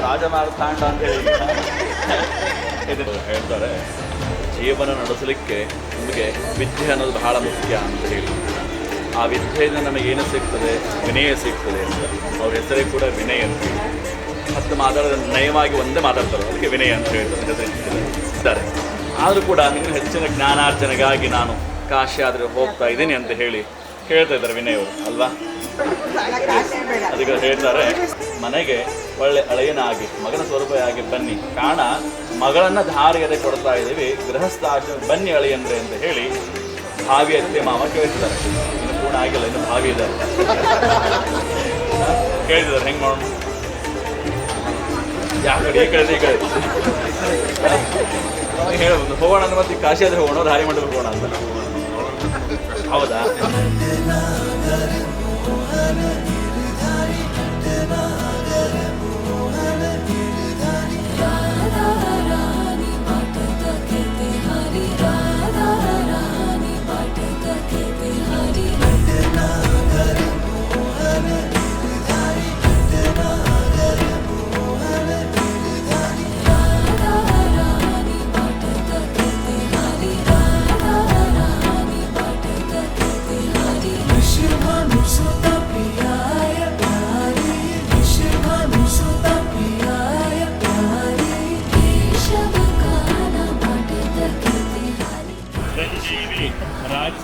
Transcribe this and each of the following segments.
ರಾಜಮಾರ್ತಾಂಡ ಅಂತ ಹೇಳಿ ಹೇಳ್ತಾರೆ. ಜೀವನ ನಡೆಸಲಿಕ್ಕೆ ನಮಗೆ ವಿದ್ಯೆ ಅನ್ನೋದು ಬಹಳ ಮುಖ್ಯ ಅಂತ ಹೇಳಿ, ಆ ವಿದ್ಯೆಯಿಂದ ನಮಗೇನು ಸಿಗ್ತದೆ, ವಿನಯ ಸಿಗ್ತದೆ ಅಂತ. ಅವ್ರ ಹೆಸರೇ ಕೂಡ ವಿನಯ್ ಅಂತ ಹೇಳಿ. ಮತ್ತು ಮಾತಾಡೋದು ನಯವಾಗಿ ಒಂದೇ ಮಾತಾಡ್ತಾರೆ, ಅದಕ್ಕೆ ವಿನಯ್ ಅಂತ ಹೇಳ್ತಾರೆ. ಆದರೂ ಕೂಡ ಇನ್ನೂ ಹೆಚ್ಚಿನ ಜ್ಞಾನಾರ್ಜನೆಗಾಗಿ ನಾನು ಕಾಶಿ ಆದರೆ ಹೋಗ್ತಾ ಇದ್ದೀನಿ ಅಂತ ಹೇಳಿ ಹೇಳ್ತಾ ಇದ್ದಾರೆ ವಿನಯ್ ಅವರು ಅಲ್ವಾ. ಅದಕ್ಕೆ ಹೇಳ್ತಾರೆ, ಮನೆಗೆ ಒಳ್ಳೆ ಅಳೆಯನಾಗಿ ಮಗನ ಸ್ವರೂಪವಾಗಿ ಬನ್ನಿ, ಕಾಣ ಮಗಳನ್ನು ಧಾರೆಯದೆ ಕೊಡ್ತಾ ಇದ್ದೀವಿ, ಗೃಹಸ್ಥಾಶ್ರಮ ಬನ್ನಿ ಅಳೆಯಂದ್ರೆ ಅಂತ ಹೇಳಿ ಭಾವಿ ಅತ್ತೆ ಮಾವ ಕೇಳ್ತಿದ್ದಾರೆ. ಇನ್ನು ಪೂರ್ಣ ಆಗಿಲ್ಲ, ಇನ್ನು ಭಾವಿ ಇದ್ದಾರೆ ಕೇಳ್ತಿದ್ದಾರೆ. ಹೆಂಗೆ ಮಾಡೋಣ, ಯಾಕಡೆ ಈ ಕಡೆ ಈ ಕಡೆ ಹೇಳ್ಬೋದು. ಹೋಗೋಣ ಅಂದ್ರೆ ಮತ್ತೆ ಕಾಶಿ ಆದರೆ ಹೋಗೋಣ, ಧಾರಿ ಮಂಡಪ ಹೋಗೋಣ ಅಂತ. ಹೌದಾ?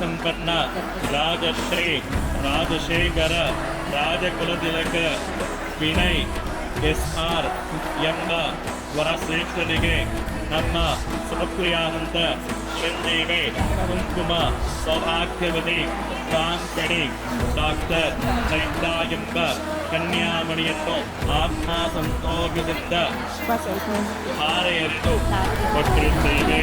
ಸಂಪನ್ನ ರಾಜಶ್ರೀ ರಾಜಶೇಖರ ರಾಜಕುಲತಿಲಕ ವಿನಯ್ SR ಎಂಬ ವರಶ್ರೇಷ್ಠರಿಗೆ ನಮ್ಮ ಸುಪ್ರಿಯಾನಂದ ಸಂಜೀವಿ ಕುಂಕುಮ ಸೌಭಾಗ್ಯವತಿ ಕಾಂಕಣಿ ಡಾಕ್ಟರ್ ಚೈತ್ರಾ ಎಂಬ ಕನ್ಯಾಮಣಿಯನ್ನು ಆತ್ಮ ಸಂತೋಷದಿಂದ ಹಾರೆಯರಿದು ಕೊಟ್ಟಿದ್ದೇವೆ.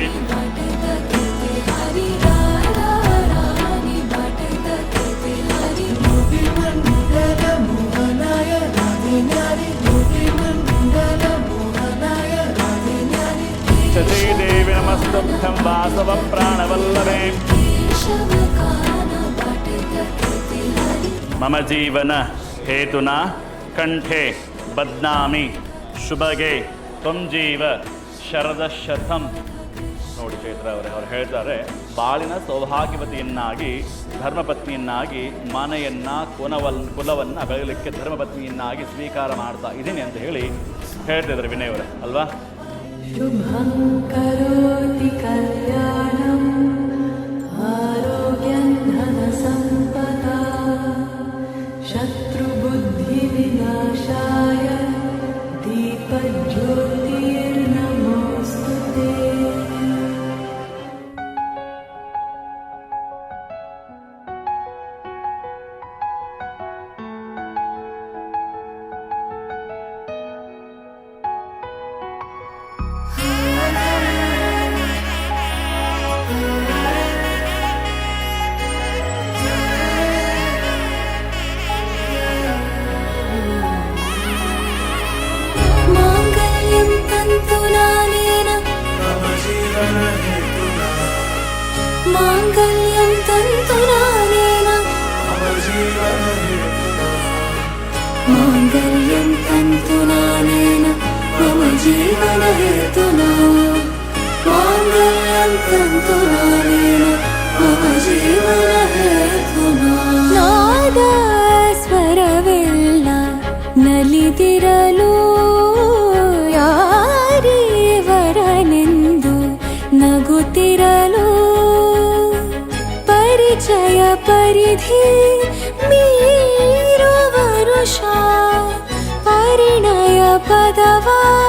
ದೇವಿ ನಮಸ್ತುಭ್ಯಂ ವಾಸವ ಪ್ರಾಣವಲ್ಲಭೆ. ಮಮ ಜೀವನ ಹೇತುನಾ ಕಂಠೆ ಬದ್ನಾಮಿ ಶುಭಗೆ ತ್ವಂ ಜೀವ ಶರದ ಶತಂ. ನೋಡಿ ಚೈತ್ರ ಅವರೇ, ಅವ್ರು ಹೇಳ್ತಾರೆ, ಬಾಳಿನ ಸೌಭಾಗ್ಯವತಿಯನ್ನಾಗಿ ಧರ್ಮಪತ್ನಿಯನ್ನಾಗಿ ಮನೆಯನ್ನು ಕುಲವನ್ನು ಬೆಳಗಲಿಕ್ಕೆ ಧರ್ಮಪತ್ನಿಯನ್ನಾಗಿ ಸ್ವೀಕಾರ ಮಾಡ್ತಾ ಇದ್ದೀನಿ ಅಂತ ಹೇಳಿ ಹೇಳ್ತಿದ್ದಾರೆ ವಿನಯ್ ಅವರೇ ಅಲ್ವಾ. ಶುಭಂ ಕರೋತಿ ಕಲ್ಯಾಣಂ ಆರೋಗ್ಯಂ ಧನ ಸಂಪದಾ ಶತ್ರು ಬುದ್ಧಿ ವಿನಾಶಾಯ ದೀಪಜ್ಯೋತಿರ್ನಮೋಸ್ತುತೇ. ಮಾಂಗಲ್ಯಂ ತಂತುನಾನೇನ ಮಾಂಗಲ್ಯಂ ತಂತುನಾನೇನ ಮಮ ಜೀವನ ಹೇತುನಾ ಮಾಂಗಲ್ಯಂ ತಂತುನಾನೇನ ಮಮ ಜೀವನ ಹೇತುನಾ. ನಾದ ಸ್ವರವೆಲ್ಲ ನಲಿದಿರಲು तव